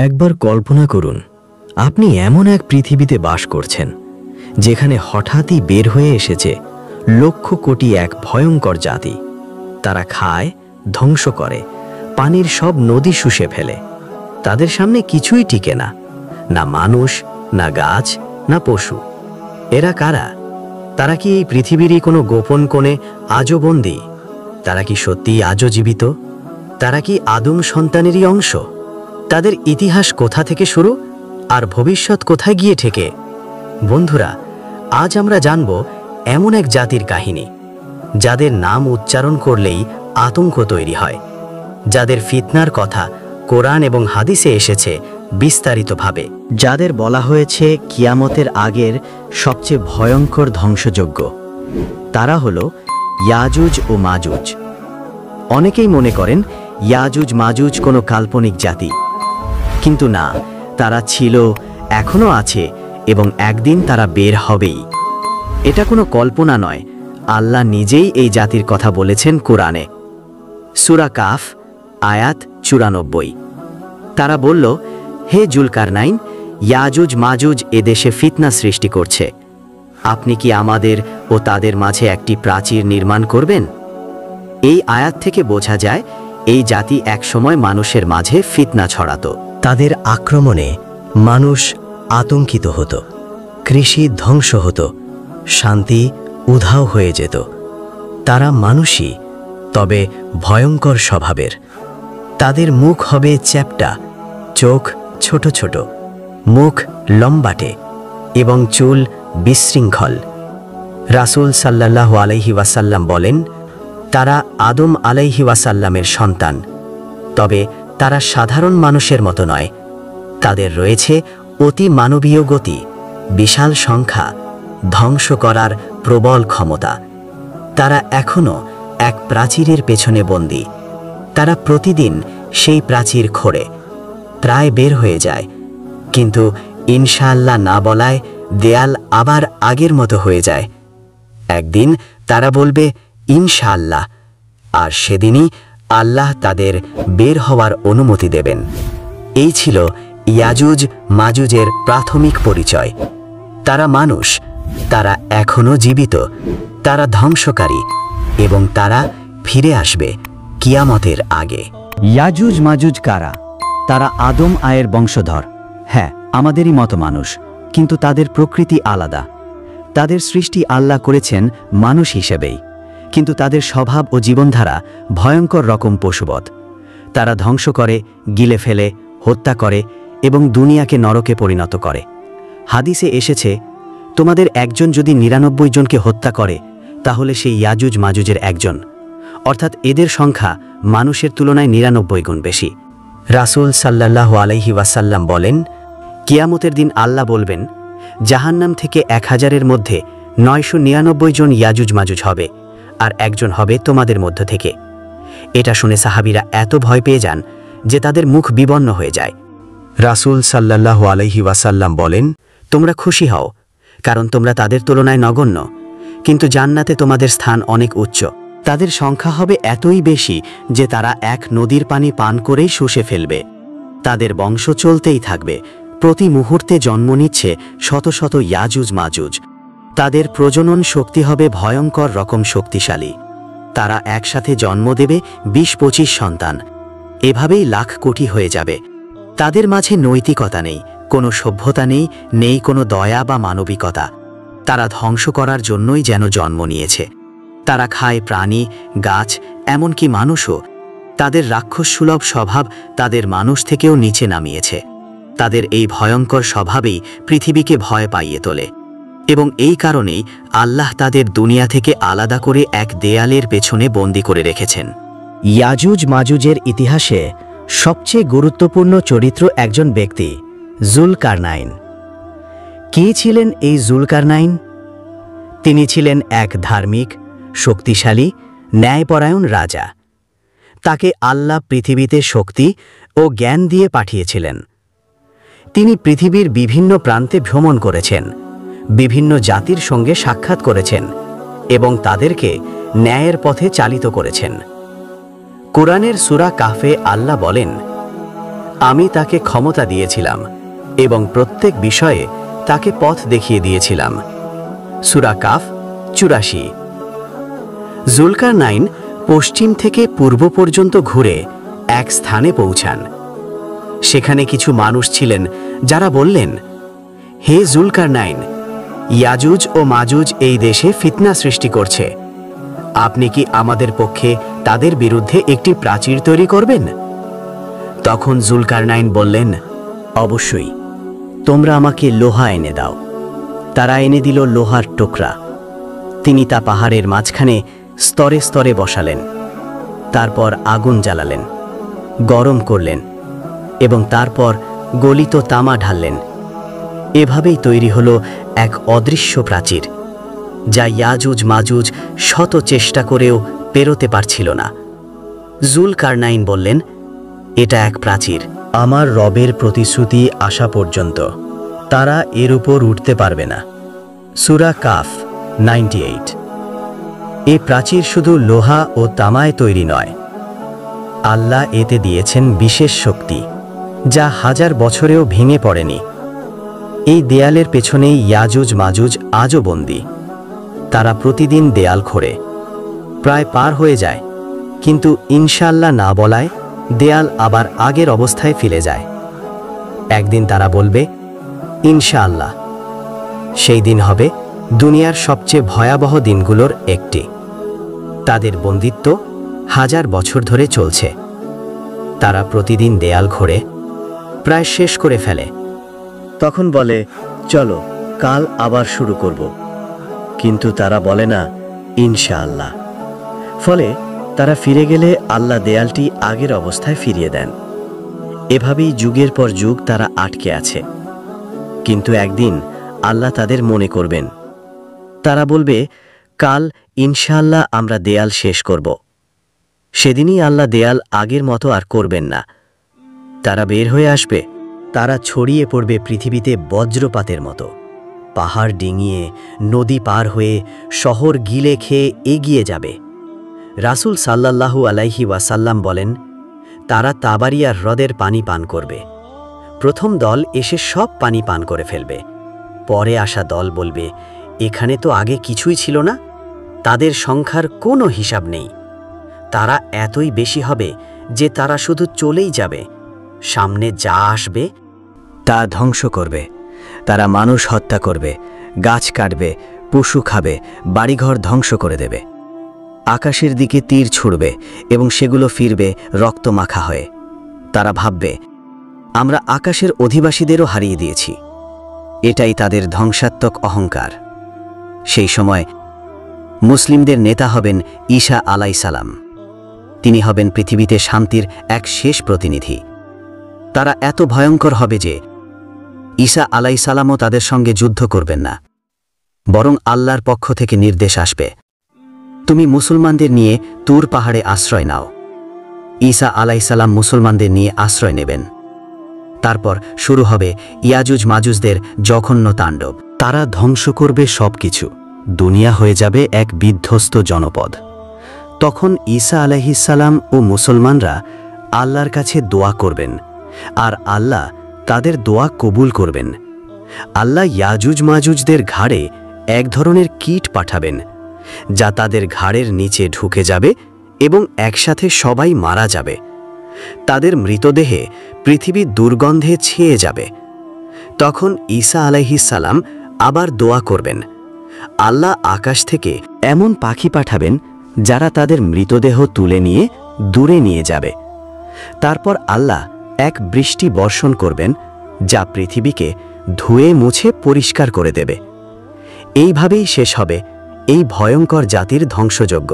একবার কল্পনা করুন, আপনি এমন এক পৃথিবীতে বাস করছেন যেখানে হঠাৎই বের হয়ে এসেছে লক্ষ কোটি এক ভয়ঙ্কর জাতি। তারা খায়, ধ্বংস করে, পানির সব নদী শুষে ফেলে। তাদের সামনে কিছুই টিকে না, না মানুষ, না গাছ, না পশু। এরা কারা? তারা কি এই পৃথিবীরই কোনো গোপন কোণে আজও বন্দী? তারা কি সত্যিই আজও জীবিত? তারা কি আদম সন্তানেরই অংশ? তাদের ইতিহাস কোথা থেকে শুরু আর ভবিষ্যৎ কোথায় গিয়ে ঠেকে? বন্ধুরা, আজ আমরা জানব এমন এক জাতির কাহিনী যাদের নাম উচ্চারণ করলেই আতঙ্ক তৈরি হয়, যাদের ফিতনার কথা কোরআন এবং হাদিসে এসেছে বিস্তারিতভাবে, যাদের বলা হয়েছে কিয়ামতের আগের সবচেয়ে ভয়ঙ্কর ধ্বংসযজ্ঞ। তারা হলো ইয়াজুজ ও মাজুজ। অনেকেই মনে করেন ইয়াজুজ মাজুজ কোনো কাল্পনিক জাতি, কিন্তু না, তারা ছিল, এখনো আছে এবং একদিন তারা বের হবেই। এটা কোনো কল্পনা নয়, আল্লাহ নিজেই এই জাতির কথা বলেছেন কোরআনে। সূরা কাফ আয়াত 94। তারা বলল, হে জুলকারনাইন, ইয়াজুজ মাজুজ এদেশে ফিতনা সৃষ্টি করছে। আপনি কি আমাদের ও তাদের মাঝে একটি প্রাচীর নির্মাণ করবেন? এই আয়াত থেকে বোঝা যায় এই জাতি একসময় মানুষের মাঝে ফিতনা ছড়াতো। তাদের আক্রমণে মানুষ আতঙ্কিত হতো, কৃষি ধ্বংস হতো, শান্তি উধাও হয়ে যেত। তারা মানুষই, তবে ভয়ঙ্কর স্বভাবের। তাদের মুখ হবে চ্যাপ্টা, চোখ ছোট ছোট, মুখ লম্বাটে এবং চুল বিশৃঙ্খল। রাসূল সাল্লাল্লাহু আলাইহি ওয়াসাল্লাম বলেন, তারা আদম আলাইহি ওয়াসাল্লামের সন্তান, তবে তারা সাধারণ মানুষের মতো নয়। তাদের রয়েছে অতি মানবীয় গতি, বিশাল সংখ্যা, ধ্বংস করার প্রবল ক্ষমতা। তারা এখনো এক প্রাচীরের পেছনে বন্দী। তারা প্রতিদিন সেই প্রাচীর খোঁড়ে, প্রায় বের হয়ে যায়, কিন্তু ইনশাআল্লাহ না বলায় দেয়াল আবার আগের মতো হয়ে যায়। একদিন তারা বলবে ইনশাআল্লাহ, আর সেদিনই আল্লাহ তাদের বের হওয়ার অনুমতি দেবেন। এই ছিল ইয়াজুজ মাজুজের প্রাথমিক পরিচয়। তারা মানুষ, তারা এখনো জীবিত, তারা ধ্বংসকারী এবং তারা ফিরে আসবে কিয়ামতের আগে। ইয়াজুজ মাজুজ কারা? তারা আদম আয়ের বংশধর। হ্যাঁ, আমাদেরই মতো মানুষ, কিন্তু তাদের প্রকৃতি আলাদা। তাদের সৃষ্টি আল্লাহ করেছেন মানুষ হিসেবেই, কিন্তু তাদের স্বভাব ও জীবনধারা ভয়ঙ্কর রকম পশুবৎ। তারা ধ্বংস করে, গিলে ফেলে, হত্যা করে এবং দুনিয়াকে নরকে পরিণত করে। হাদিসে এসেছে, তোমাদের একজন যদি ৯৯ জনকে হত্যা করে, তাহলে সেই ইয়াজুজ মাজুজের একজন, অর্থাৎ এদের সংখ্যা মানুষের তুলনায় ৯৯ গুণ বেশি। রাসূল সাল্লাল্লাহু আলাইহি ওয়াসাল্লাম বলেন, কিয়ামতের দিন আল্লাহ বলবেন, জাহান্নাম থেকে ১০০০-এর মধ্যে ৯৯৯ জন ইয়াজুজ মাজুজ হবে, আর একজন হবে তোমাদের মধ্য থেকে। এটা শুনে সাহাবীরা এত ভয় পেয়ে যান যে তাদের মুখ বিবর্ণ হয়ে যায়। রাসূল সাল্লাল্লাহু আলাইহি ওয়াসাল্লাম বলেন, তোমরা খুশি হও, কারণ তোমরা তাদের তুলনায় নগণ্য, কিন্তু জান্নাতে তোমাদের স্থান অনেক উচ্চ। তাদের সংখ্যা হবে এতই বেশি যে তারা এক নদীর পানি পান করেই শুষে ফেলবে। তাদের বংশ চলতেই থাকবে। প্রতি মুহূর্তে জন্ম নিচ্ছে শত শত ইয়াজুজ মাজুজ। তাদের প্রজনন শক্তি হবে ভয়ঙ্কর রকম শক্তিশালী। তারা একসাথে জন্ম দেবে ২০-২৫ সন্তান। এভাবেই লাখ কোটি হয়ে যাবে। তাদের মাঝে নৈতিকতা নেই, কোনো সভ্যতা নেই, নেই কোনো দয়া বা মানবিকতা। তারা ধ্বংস করার জন্যই যেন জন্ম নিয়েছে। তারা খায় প্রাণী, গাছ, এমনকি মানুষও। তাদের রাক্ষসসুলভ স্বভাব তাদের মানুষ থেকেও নিচে নামিয়েছে। তাদের এই ভয়ঙ্কর স্বভাবেই পৃথিবীকে ভয় পাইয়ে তোলে, এবং এই কারণেই আল্লাহ তাদের দুনিয়া থেকে আলাদা করে এক দেয়ালের পেছনে বন্দী করে রেখেছেন। ইয়াজুজ মাজুজের ইতিহাসে সবচেয়ে গুরুত্বপূর্ণ চরিত্র একজন ব্যক্তি, জুলকারনাইন। কে ছিলেন এই জুলকারনাইন? তিনি ছিলেন এক ধার্মিক, শক্তিশালী, ন্যায়পরায়ণ রাজা। তাকে আল্লাহ পৃথিবীতে শক্তি ও জ্ঞান দিয়ে পাঠিয়েছিলেন। তিনি পৃথিবীর বিভিন্ন প্রান্তে ভ্রমণ করেছেন, বিভিন্ন জাতির সঙ্গে সাক্ষাৎ করেছেন এবং তাদেরকে ন্যায়ের পথে চালিত করেছেন। কোরআনের সূরা কাহফে আল্লাহ বলেন, আমি তাকে ক্ষমতা দিয়েছিলাম এবং প্রত্যেক বিষয়ে তাকে পথ দেখিয়ে দিয়েছিলাম। সূরা কাফ ৮৪। জুলকারনাইন পশ্চিম থেকে পূর্ব পর্যন্ত ঘুরে এক স্থানে পৌঁছান। সেখানে কিছু মানুষ ছিলেন যারা বললেন, হে জুলকারনাইন, ইয়াজুজ ও মাজুজ এই দেশে ফিতনা সৃষ্টি করছে। আপনি কি আমাদের পক্ষে তাদের বিরুদ্ধে একটি প্রাচীর তৈরি করবেন? তখন জুলকারনাইন বললেন, অবশ্যই, তোমরা আমাকে লোহা এনে দাও। তারা এনে দিল লোহার টুকরা। তিনি তা পাহাড়ের মাঝখানে স্তরে স্তরে বসালেন। তারপর আগুন জ্বালালেন, গরম করলেন এবং তারপর গলিত তামা ঢাললেন। এভাবেই তৈরি হলো এক অদৃশ্য প্রাচীর, যা ইয়াজুজ মাজুজ শত চেষ্টা করেও পেরোতে পারছিল না। জুলকারনাইন বললেন, এটা এক প্রাচীর। আমার রবের প্রতিশ্রুতি আসা পর্যন্ত তারা এর উপর উঠতে পারবে না। সূরা কাফ ৯৮। এই প্রাচীর শুধু লোহা ও তামায় তৈরি নয়, আল্লাহ এতে দিয়েছেন বিশেষ শক্তি, যা হাজার বছরেও ভেঙে পড়েনি। এই দেয়ালের পেছনেই ইয়াজুজ মাজুজ আজও বন্দী। তারা প্রতিদিন দেয়াল খোঁড়ে, প্রায় পার হয়ে যায়, কিন্তু ইনশাআল্লাহ না বলায় দেয়াল আবার আগের অবস্থায় ফিরে যায়। একদিন তারা বলবে, ইনশাআল্লাহ। সেই দিন হবে দুনিয়ার সবচেয়ে ভয়াবহ দিনগুলোর একটি। তাদের বন্দিত্ব হাজার বছর ধরে চলছে। তারা প্রতিদিন দেয়াল খোঁড়ে, প্রায় শেষ করে ফেলে। তখন বলে, চলো কাল আবার শুরু করব। কিন্তু তারা বলে না, ইনশাআল্লাহ। ফলে তারা ফিরে গেলে আল্লাহ দেয়ালটি আগের অবস্থায় ফিরিয়ে দেন। এভাবেই যুগের পর যুগ তারা আটকে আছে। কিন্তু একদিন আল্লাহ তাদের মনে করবেন। তারা বলবে, কাল ইনশাআল্লাহ আমরা দেয়াল শেষ করব। সেদিনই আল্লাহ দেয়াল আগের মতো আর করবেন না। তারা বের হয়ে আসবে। তারা ছড়িয়ে পড়বে পৃথিবীতে বজ্রপাতের মতো। পাহাড় ডিঙিয়ে, নদী পার হয়ে, শহর গিলে খেয়ে এগিয়ে যাবে। রাসূল সাল্লাল্লাহু আলাইহি ওয়াসাল্লাম বলেন, তারা তাবারিয়ার হ্রদের পানি পান করবে। প্রথম দল এসে সব পানি পান করে ফেলবে। পরে আসা দল বলবে, এখানে তো আগে কিছুই ছিল না। তাদের সংখ্যার কোনো হিসাব নেই। তারা এতই বেশি হবে যে তারা শুধু চলেই যাবে। সামনে যা আসবে তা ধ্বংস করবে। তারা মানুষ হত্যা করবে, গাছ কাটবে, পশু খাবে, বাড়িঘর ধ্বংস করে দেবে। আকাশের দিকে তীর ছুড়বে এবং সেগুলো ফিরবে রক্তমাখা হয়ে। তারা ভাববে, আমরা আকাশের অধিবাসীদেরও হারিয়ে দিয়েছি। এটাই তাদের ধ্বংসাত্মক অহংকার। সেই সময় মুসলিমদের নেতা হবেন ঈসা আলাইসালাম। তিনি হবেন পৃথিবীতে শান্তির এক শেষ প্রতিনিধি। তারা এত ভয়ঙ্কর হবে যে ঈসা আলাইসালামও তাদের সঙ্গে যুদ্ধ করবেন না, বরং আল্লাহর পক্ষ থেকে নির্দেশ আসবে, তুমি মুসলমানদের নিয়ে তুর পাহাড়ে আশ্রয় নাও। ঈসা আলাইসালাম মুসলমানদের নিয়ে আশ্রয় নেবেন। তারপর শুরু হবে ইয়াজুজ মাজুজদের জঘন্য তাণ্ডব। তারা ধ্বংস করবে সবকিছু। দুনিয়া হয়ে যাবে এক বিধ্বস্ত জনপদ। তখন ঈসা আলাইহিসসালাম ও মুসলমানরা আল্লাহর কাছে দোয়া করবেন, আর আল্লাহ তাদের দোয়া কবুল করবেন। আল্লাহ ইয়াজুজ মাজুজদের ঘাড়ে এক ধরনের কীট পাঠাবেন, যা তাদের ঘাড়ের নিচে ঢুকে যাবে এবং একসাথে সবাই মারা যাবে। তাদের মৃতদেহে পৃথিবী দুর্গন্ধে ছেয়ে যাবে। তখন ঈসা আলাইহিসসালাম আবার দোয়া করবেন। আল্লাহ আকাশ থেকে এমন পাখি পাঠাবেন যারা তাদের মৃতদেহ তুলে নিয়ে দূরে নিয়ে যাবে। তারপর আল্লাহ এক বৃষ্টি বর্ষণ করবেন, যা পৃথিবীকে ধুয়ে মুছে পরিষ্কার করে দেবে। এইভাবেই শেষ হবে এই ভয়ঙ্কর জাতির ধ্বংসযজ্ঞ।